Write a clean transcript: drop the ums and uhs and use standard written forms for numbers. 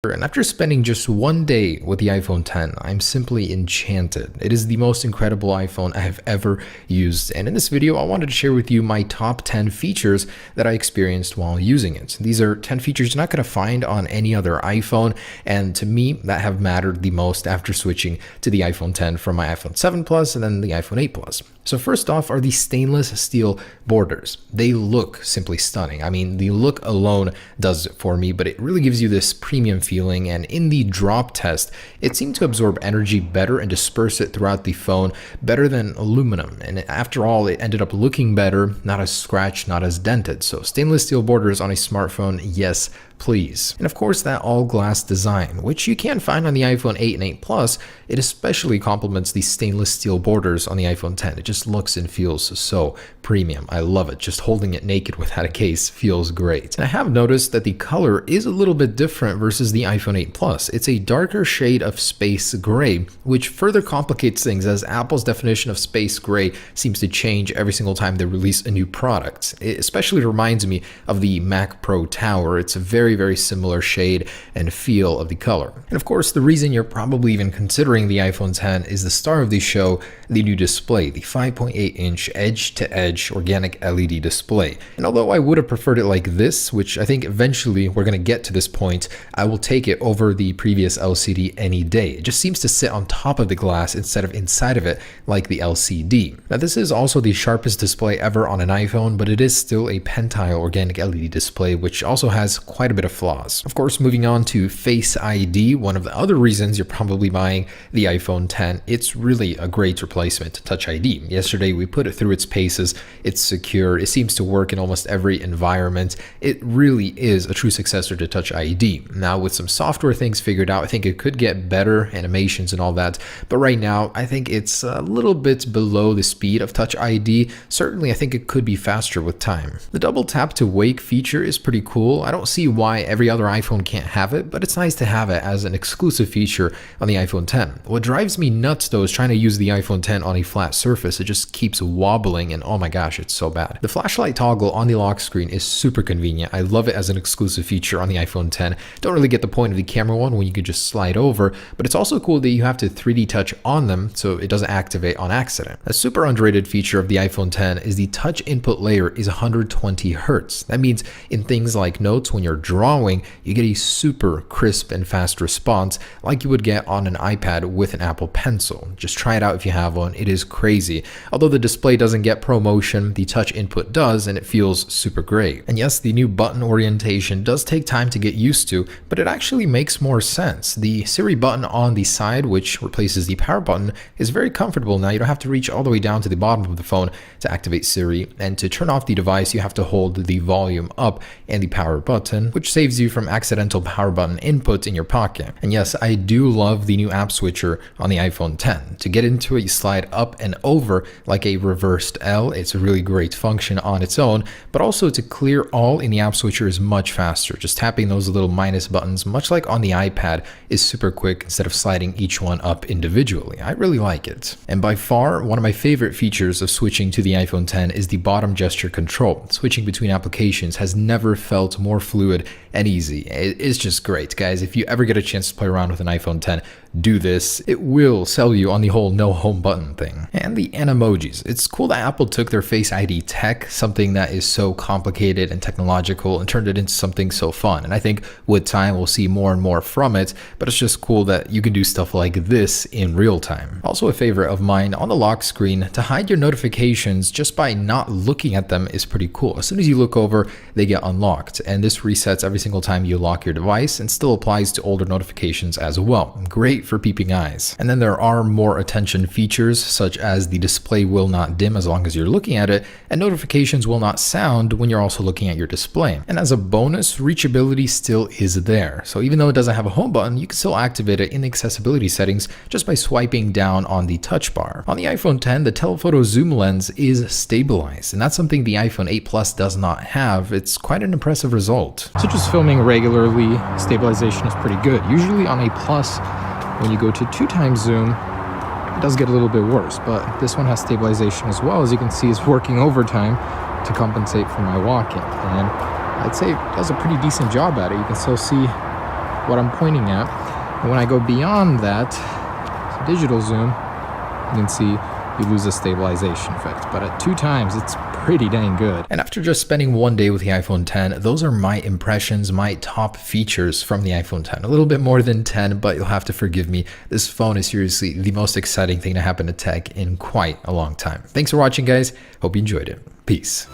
And after spending just one day with the iPhone 10, I'm simply enchanted. It is the most incredible iPhone I have ever used. And in this video, I wanted to share with you my top 10 features that I experienced while using it. These are 10 features you're not going to find on any other iPhone. And to me, that have mattered the most after switching to the iPhone 10 from my iPhone 7 Plus and then the iPhone 8 Plus. So first off are the stainless steel borders. They look simply stunning. I mean, the look alone does it for me, but it really gives you this premium feeling. And in the drop test, it seemed to absorb energy better and disperse it throughout the phone better than aluminum. And after all, it ended up looking better, not as scratched, not as dented. So stainless steel borders on a smartphone, yes, please. And of course, that all glass design, which you can find on the iPhone 8 and 8 Plus, it especially complements the stainless steel borders on the iPhone 10. It just looks and feels so premium. I love it. Just holding it naked without a case feels great. And I have noticed that the color is a little bit different versus the iPhone 8 Plus. It's a darker shade of space gray, which further complicates things as Apple's definition of space gray seems to change every single time they release a new product. It especially reminds me of the Mac Pro Tower. It's a very similar shade and feel of the color. And of course, the reason you're probably even considering the iPhone 10 is the star of the show, the new display, the 5.8-inch edge-to-edge organic LED display. And although I would have preferred it like this, which I think eventually we're going to get to this point, I will take it over the previous LCD any day. It just seems to sit on top of the glass instead of inside of it like the LCD. Now, this is also the sharpest display ever on an iPhone, but it is still a pentile organic LED display, which also has quite a bit of flaws. Of course, moving on to Face ID, one of the other reasons you're probably buying the iPhone 10, it's really a great replacement to Touch ID. Yesterday, we put it through its paces. It's secure. It seems to work in almost every environment. It really is a true successor to Touch ID. Now, with some software things figured out, I think it could get better animations and all that. But right now, I think it's a little bit below the speed of Touch ID. Certainly, I think it could be faster with time. The double tap to wake feature is pretty cool. I don't see why every other iPhone can't have it, but it's nice to have it as an exclusive feature on the iPhone 10. What drives me nuts though is trying to use the iPhone 10 on a flat surface. It just keeps wobbling and oh my gosh, it's so bad. The flashlight toggle on the lock screen is super convenient. I love it as an exclusive feature on the iPhone 10. Don't really get the point of the camera one when you could just slide over, but it's also cool that you have to 3D touch on them so it doesn't activate on accident. A super underrated feature of the iPhone 10 is the touch input layer is 120 Hertz. That means in things like notes when you're drawing, you get a super crisp and fast response like you would get on an iPad with an Apple Pencil. Just try it out if you have one. It is crazy. Although the display doesn't get ProMotion, the touch input does, and it feels super great. And yes, the new button orientation does take time to get used to, but it actually makes more sense. The Siri button on the side, which replaces the power button, is very comfortable now. You don't have to reach all the way down to the bottom of the phone to activate Siri, and to turn off the device, you have to hold the volume up and the power button, which saves you from accidental power button input in your pocket. And yes, I do love the new app switcher on the iPhone 10. To get into it, you slide up and over like a reversed L. It's a really great function on its own, but also to clear all in the app switcher is much faster. Just tapping those little minus buttons, much like on the iPad, is super quick instead of sliding each one up individually. I really like it. And by far, one of my favorite features of switching to the iPhone 10 is the bottom gesture control. Switching between applications has never felt more fluid and easy. It's just great, guys. If you ever get a chance to play around with an iPhone 10, do this. It will sell you on the whole no home button thing. And the Animojis. It's cool that Apple took their Face ID tech, something that is so complicated and technological, and turned it into something so fun. And I think with time we'll see more and more from it, but it's just cool that you can do stuff like this in real time. Also a favorite of mine, on the lock screen, to hide your notifications just by not looking at them is pretty cool. As soon as you look over, they get unlocked, and this resets every single time you lock your device and still applies to older notifications as well. Great for peeping eyes. And then there are more attention features, such as the display will not dim as long as you're looking at it, and notifications will not sound when you're also looking at your display. And as a bonus, reachability still is there. So even though it doesn't have a home button, you can still activate it in the accessibility settings just by swiping down on the touch bar. On the iPhone 10, the telephoto zoom lens is stabilized, and that's something the iPhone 8 Plus does not have. It's quite an impressive result. So just filming regularly, stabilization is pretty good. Usually on a Plus, when you go to 2x zoom, it does get a little bit worse, but this one has stabilization as well. As you can see, it's working overtime to compensate for my walking, and I'd say it does a pretty decent job at it. You can still see what I'm pointing at. And when I go beyond that, digital zoom, you can see you lose the stabilization effect. But at 2 times, it's pretty dang good. And after just spending 1 day with the iPhone 10, those are my impressions, my top features from the iPhone 10. A little bit more than 10, but you'll have to forgive me. This phone is seriously the most exciting thing to happen to tech in quite a long time. Thanks for watching, guys. Hope you enjoyed it. Peace.